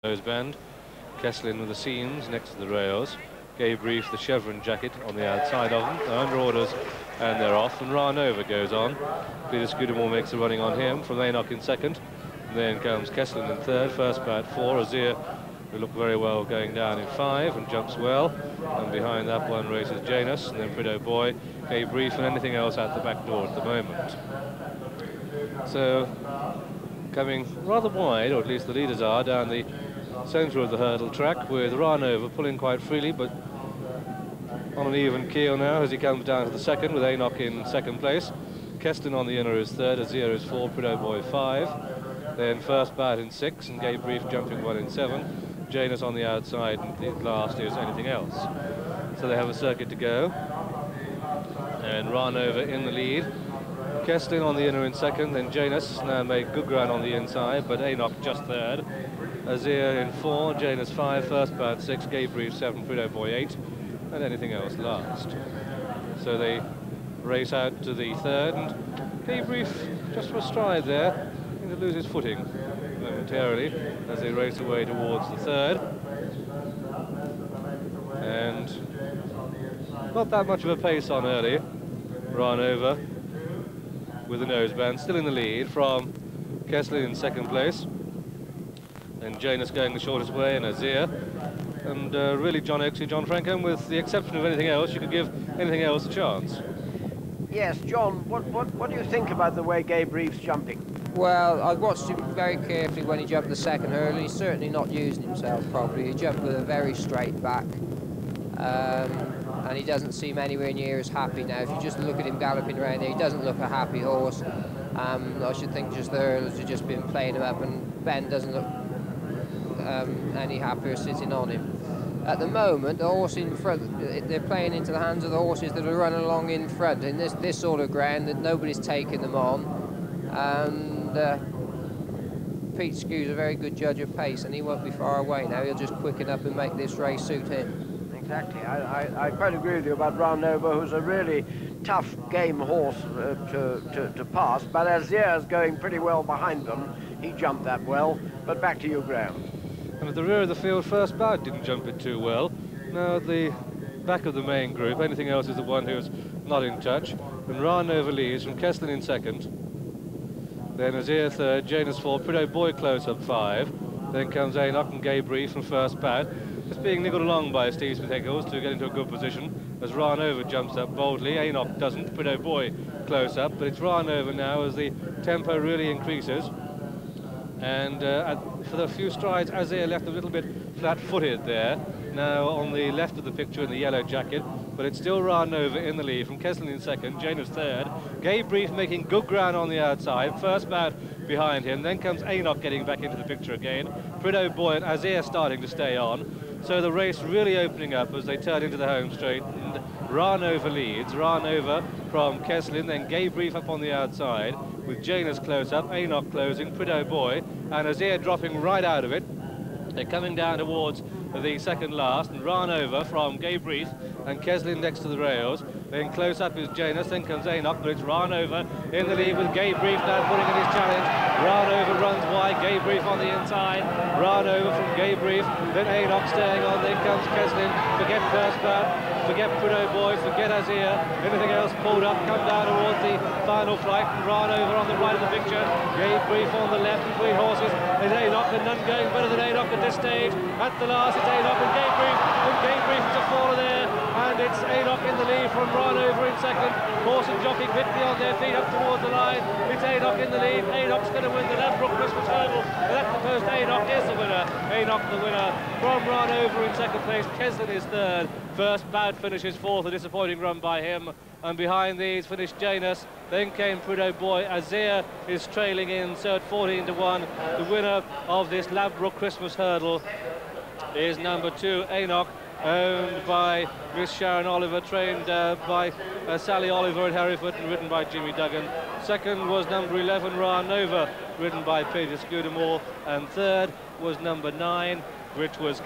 noseband. Kesslin with the seams next to the rails. Gave Brief the chevron jacket on the outside of them. They're under orders and they're off. And Ranova goes on. Peter Scudamore makes a running on him from Aonoch in second. And then comes Kesslin in third. First bat 4. Azir, who looked very well going down in 5 and jumps well. And behind that one races Janus. And then Prideaux Boy, Gave Brief, and anything else out the back door at the moment. So coming rather wide, or at least the leaders are, down the centre of the hurdle track, with Ranova pulling quite freely, but on an even keel now as he comes down to the second, with Aonoch in second place. Keston on the inner is third, Azir is 4, Prideaux Boy 5. Then first bat in 6, and Gave Brief jumping one in 7. Janus on the outside, and the last is anything else. So they have a circuit to go. And Ranova in the lead. Keston on the inner in second, then Janus now made good ground on the inside, but Aonoch just third. Azir in 4, Janus 5, first bat 6, Gave Brief 7, Prideaux Boy 8, and anything else last. So they race out to the third, and Gave Brief just for a stride there, going to lose his footing momentarily as they race away towards the third. And not that much of a pace on early. Ranova with the noseband, still in the lead from Kesslin in second place. And Janus going the shortest way, and Azir. And really, John Oaksey, John Frankham, with the exception of anything else, you could give anything else a chance. Yes, John, what do you think about the way Gave Brief's jumping? Well, I watched him very carefully when he jumped the second hurdle. He's certainly not using himself properly. He jumped with a very straight back. And he doesn't seem anywhere near as happy now. If you just look at him galloping around there, he doesn't look a happy horse. I should think just the hurdlers have just been playing him up, and Ben doesn't look any happier sitting on him. At the moment, the horse in front, they're playing into the hands of the horses that are running along in front in this sort of ground that nobody's taking them on. And Pete Skew's a very good judge of pace, and he won't be far away now. He'll just quicken up and make this race suit him. Exactly. I quite agree with you about Ranova, who's a really tough game horse to pass, but Azir's going pretty well behind them. He jumped that well, but back to you, Graham. And at the rear of the field, first bat didn't jump it too well. Now at the back of the main group, anything else is the one who's not in touch. And Ranova leads from Kesslin in second. Then Azir third, Janus 4, Prideaux Boy close up 5. Then comes Aonoch and Gave Brief from first bat. Just being niggled along by Steve Smith-Eccles to get into a good position as Ranova jumps up boldly. Aonoch doesn't, Prideaux Boy close up, but it's Ranova now as the tempo really increases. And for the few strides, Azir left a little bit flat-footed there, now on the left of the picture in the yellow jacket, but it's still Ranova in the lead from Kesslin in second, Janus third, Gave Brief making good ground on the outside, first bat behind him, then comes Aonoch getting back into the picture again, Prideaux Boy and Azir starting to stay on, so the race really opening up as they turn into the home straight, and Ranova leads, Ranova from Kesslin, then Gave Brief up on the outside, with Janus close up, Aonoch closing, Prideaux Boy, and Azir dropping right out of it. They're coming down towards the second last, and Ranova from Gave Brief and Kesslin next to the rails. Then close up is Janus, then comes Aonoch, but it's Ranova in the lead with Gave Brief now putting in his challenge. Ranova runs wide, Gave Brief on the inside. Ranova from Gave Brief, then Aonoch staying on, then comes Kesslin. Forget first bat, forget Prideaux Boy, forget Azir. Anything else pulled up, come down towards the final flight, and Ranova on the right of the picture. Gave Brief on the left between horses. There's Aonoch, and none going better than Aonoch at this stage. At the last, it's Aonoch and Gave Brief, and Gave Brief is a faller there. And it's Aonoch in the lead from Ranova in second. Horse and jockey quickly on their feet up towards the line. It's Aonoch in the lead. Aonoch's going to win the Ladbroke Christmas Hurdle. But at the post, Aonoch is the winner. Aonoch the winner from Ranova in second place. Kesslin is third. First bad finishes fourth, a disappointing run by him. And behind these finished Janus. Then came Prideaux Boy. Azir is trailing in, so at 14-1. The winner of this Ladbroke Christmas Hurdle is number 2, Aonoch, owned by Miss Sharon Oliver, trained by Sally Oliver at Hereford and ridden by Jimmy Duggan. Second was number 11, Ranova, ridden by Peter Scudamore. And third was number 9, which was